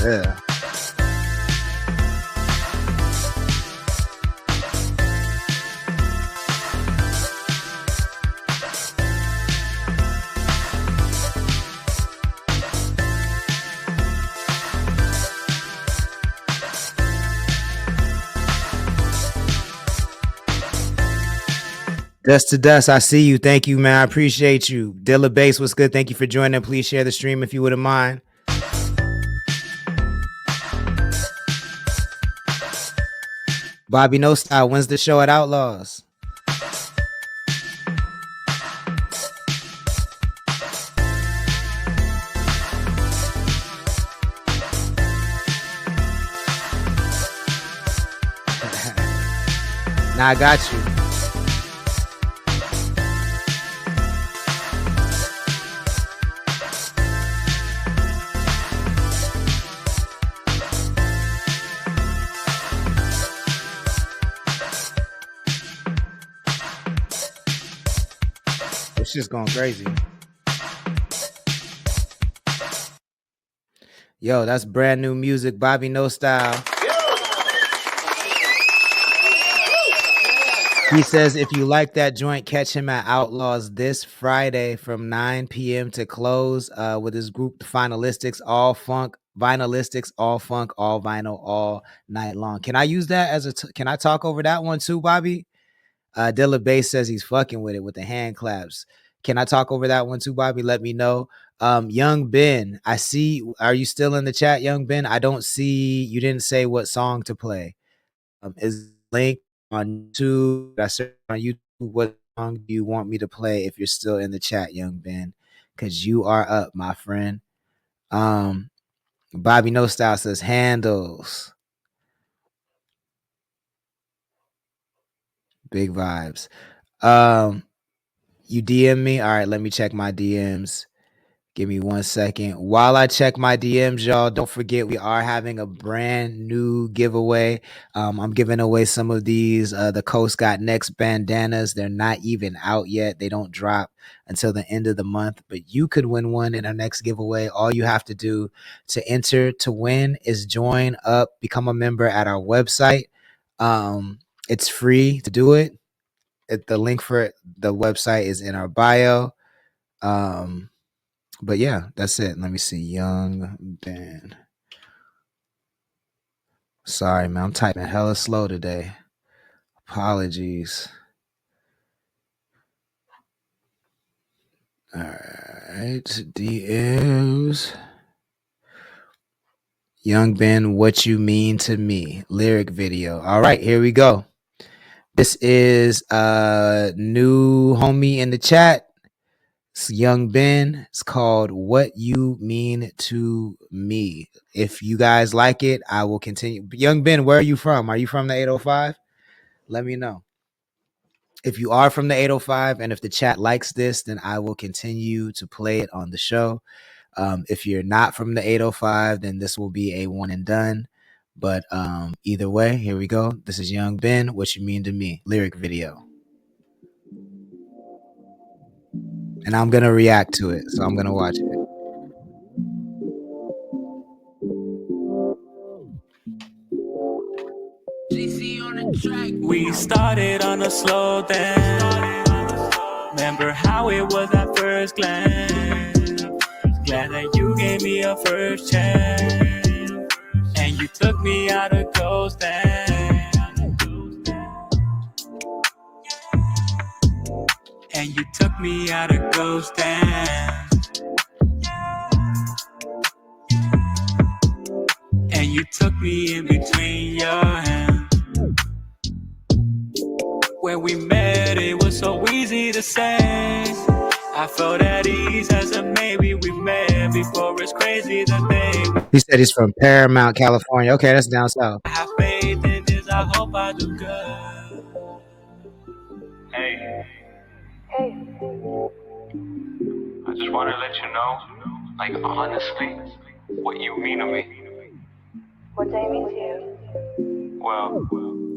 Yeah. Dust to Dust, I see you. Thank you, man. I appreciate you. Dilla Bass, what's good? Thank you for joining. Please share the stream if you wouldn't mind. B.N0style, when's the show at Outlaws? Now I got you. This shit's going crazy. Yo, that's brand new music, B.N0style. He says, if you like that joint, catch him at Outlaws this Friday from 9 p.m. to close with his group, the Finalistics, all funk, Vinylistics, all funk, all vinyl, all night long. Can I use that as can I talk over that one too, Bobby? Dilla Bass says he's fucking with it with the hand claps. Can I talk over that one too, Bobby? Let me know. Yung Ben, I see. Are you still in the chat, Yung Ben? I don't see. You didn't say what song to play. Is link on YouTube? I search on YouTube. What song do you want me to play if you're still in the chat, Yung Ben? Because you are up, my friend. B.N0style says handles. Big vibes. You DM me? All right, let me check my DMs. Give me 1 second. While I check my DMs, y'all, don't forget we are having a brand new giveaway. I'm giving away some of these. The Coast Got Next bandanas. They're not even out yet. They don't drop until the end of the month, but you could win one in our next giveaway. All you have to do to enter to win is join up, become a member at our website. It's free to do it. The link for the website is in our bio. But yeah, that's it. Let me see. Yung Ben. Sorry, man. I'm typing hella slow today. Apologies. All right. DMs. Yung Ben, What You Mean to Me. Lyric video. All right, here we go. This is a new homie in the chat. It's Yung Ben. It's called What You Mean to Me. If you guys like it, I will continue. Yung Ben, where are you from? Are you from the 805? Let me know. If you are from the 805 and if the chat likes this, then I will continue to play it on the show. If you're not from the 805, then this will be a one and done. But either way, here we go. This is Yung Ben, What You Mean to Me, lyric video. And I'm going to react to it, so I'm going to watch it. We started on a slow dance. Remember how it was at first glance. Glad that you gave me a first chance. And you took me out of ghost dance. And you took me out of ghost dance. And you took me in between your hands. When we met, it was so easy to say. I felt at ease as a maybe we met before. It's crazy the day. He said he's from Paramount, California. Okay, that's down south. I have faith in this, I hope I do good. Hey. Hey. I just want to let you know, like honestly, what you mean to me. What do I mean to you? Well,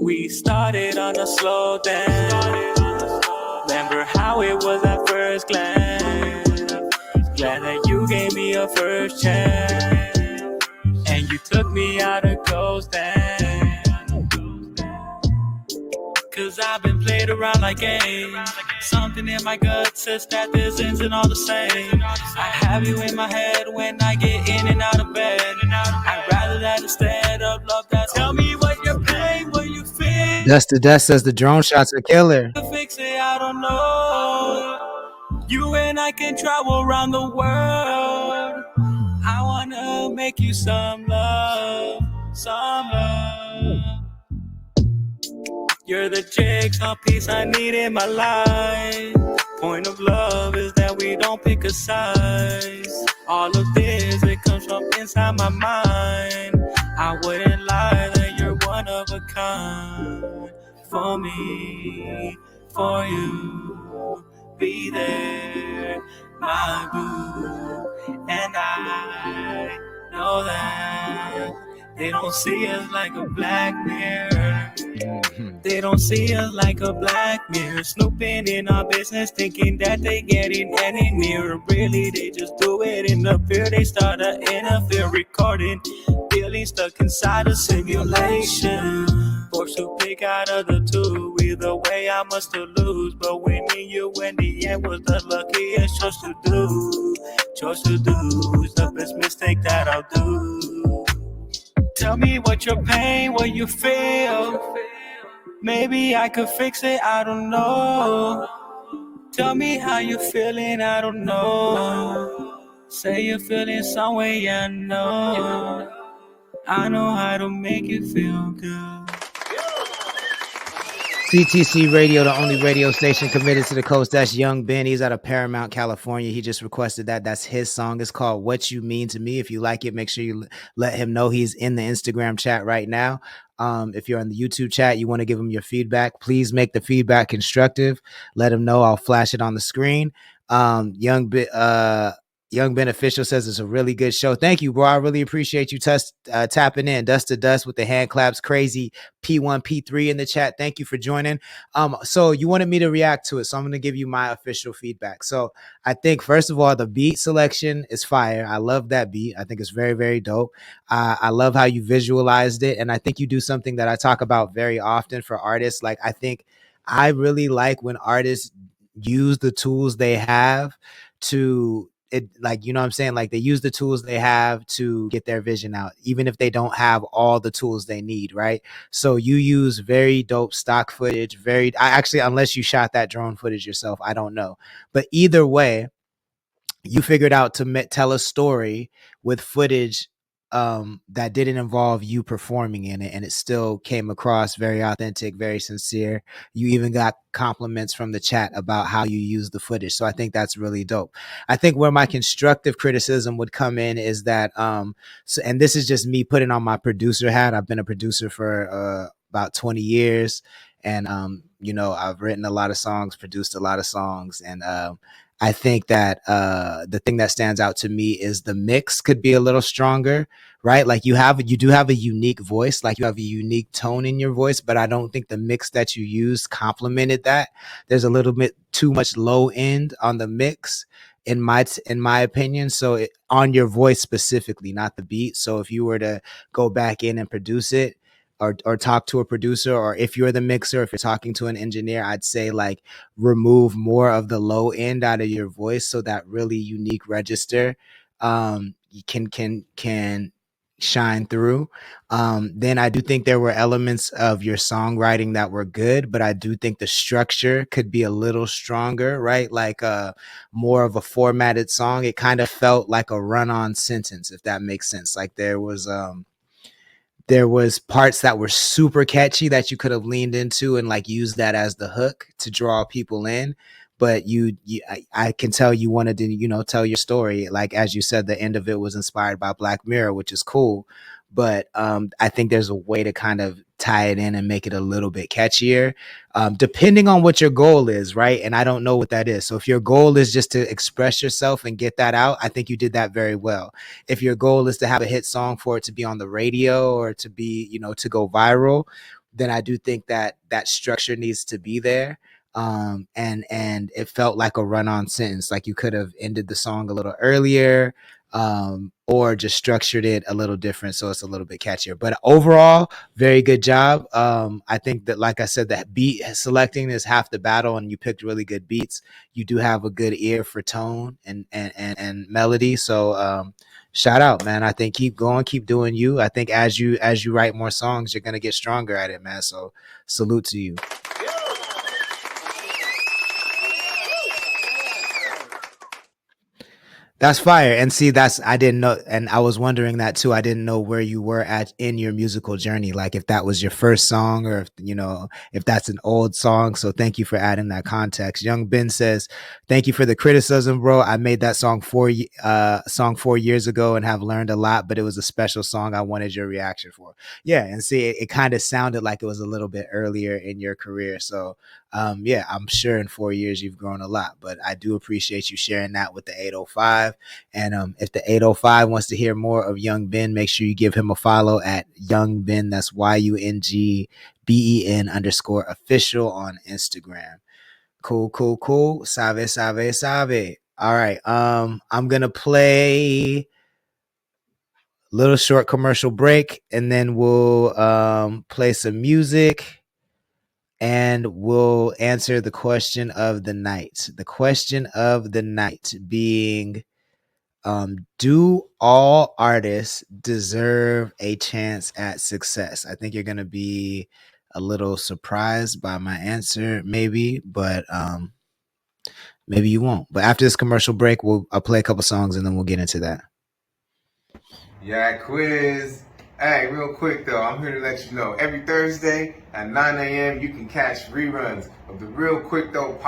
we started on a slow dance. Remember how it was at first glance. Glad that you gave me a first chance. And you took me out of ghost and cause I've been played around like games. Something in my gut says that this isn't all the same. I have you in my head when I get in and out of bed. I'd rather that instead of love that. Tell me what you're paying, what you feel. Dust to Dust says the drone shots are killer. Fix it, I don't know. You and I can travel around the world. I wanna make you some love, some love. You're the jigsaw piece I need in my life. Point of love is that we don't pick a size. All of this, it comes from inside my mind. I wouldn't lie that you're one of a kind. For me, for you, be there, my boo. And I know that they don't see us like a black mirror. They don't see us like a black mirror, snooping in our business, thinking that they getting any nearer. Really, they just do it in the fear. They start to interfere, recording, feeling stuck inside a simulation. Forced to pick out of the two, either way I must lose. But winning you in the end was the luckiest choice to do. Choice to do is the best mistake that I'll do. Tell me what your pain, what you feel. Maybe I could fix it, I don't know. Tell me how you feeling, I don't know. Say you're feeling some way, yeah, I know. I know how to make you feel good. CTC Radio, the only radio station committed to the coast. That's Yung Ben. He's out of Paramount, California. He just requested that. That's his song. It's called What You Mean to Me. If you like it, make sure you let him know. He's in the Instagram chat right now. If you're on the YouTube chat, you want to give him your feedback, please make the feedback constructive. Let him know. I'll flash it on the screen. Yung Ben Official says it's a really good show. Thank you, bro. I really appreciate you tapping in. Dust to Dust with the hand claps. Crazy P1, P3 in the chat. Thank you for joining. So you wanted me to react to it, so I'm going to give you my official feedback. So I think, first of all, the beat selection is fire. I love that beat. I think it's very, very dope. I love how you visualized it, and I think you do something that I talk about very often for artists. Like, I think I really like when artists use the tools they have to it, like, you know what I'm saying? Like, they use the tools they have to get their vision out, even if they don't have all the tools they need, right? So you use very dope stock footage, actually, unless you shot that drone footage yourself, I don't know. But either way, you figured out to tell a story with footage that didn't involve you performing in it, and it still came across very authentic, very sincere. You even got compliments from the chat about how you use the footage, so I think that's really dope. I think where my constructive criticism would come in is that and this is just me putting on my producer hat. I've been a producer for about 20 years, and I've written a lot of songs, produced a lot of songs, and I think that the thing that stands out to me is the mix could be a little stronger, right? Like, you do have a unique voice, like you have a unique tone in your voice, but I don't think the mix that you used complemented that. There's a little bit too much low end on the mix, in my opinion. So on your voice specifically, not the beat. So if you were to go back in and produce it, or talk to a producer, or if you're the mixer, if you're talking to an engineer, I'd say, like, remove more of the low end out of your voice, so that really unique register can shine through. Then I do think there were elements of your songwriting that were good, but I do think the structure could be a little stronger, right? Like more of a formatted song. It kind of felt like a run-on sentence, if that makes sense. Like, there was parts that were super catchy that you could have leaned into and, like, used that as the hook to draw people in. But I can tell you wanted to, tell your story. Like, as you said, the end of it was inspired by Black Mirror, which is cool. But I think there's a way to kind of tie it in and make it a little bit catchier, depending on what your goal is, right? And I don't know what that is. So if your goal is just to express yourself and get that out, I think you did that very well. If your goal is to have a hit song for it to be on the radio or to be, to go viral, then I do think that that structure needs to be there. And it felt like a run-on sentence. Like, you could have ended the song a little earlier, or just structured it a little different so it's a little bit catchier. But overall, very good job. I think that, like I said, that beat selecting is half the battle, and you picked really good beats. You do have a good ear for tone and melody. So shout out, man. I think keep going, keep doing you. I think as you write more songs, you're gonna get stronger at it, man. So salute to you. That's fire. And see, I didn't know, and I was wondering that too. I didn't know where you were at in your musical journey, like if that was your first song or if, if that's an old song. So thank you for adding that context. Young Ben says, "Thank you for the criticism, bro. I made that song 4 years ago and have learned a lot, but it was a special song I wanted your reaction for." Yeah, and see, it kind of sounded like it was a little bit earlier in your career. So yeah, I'm sure in 4 years you've grown a lot, but I do appreciate you sharing that with the 805. And if the 805 wants to hear more of Young Ben, make sure you give him a follow at Young Ben. That's YUNGBEN_official on Instagram. Cool. Save. All right. I'm gonna play a little short commercial break, and then we'll play some music, and we'll answer the question of the night. The question of the night being, do all artists deserve a chance at success? I think you're going to be a little surprised by my answer, maybe, but maybe you won't. But after this commercial break, I'll play a couple songs and then we'll get into that. Yeah, quiz. Hey, real quick though, I'm here to let you know every Thursday at 9 a.m. you can catch reruns of the Real Quick Though podcast.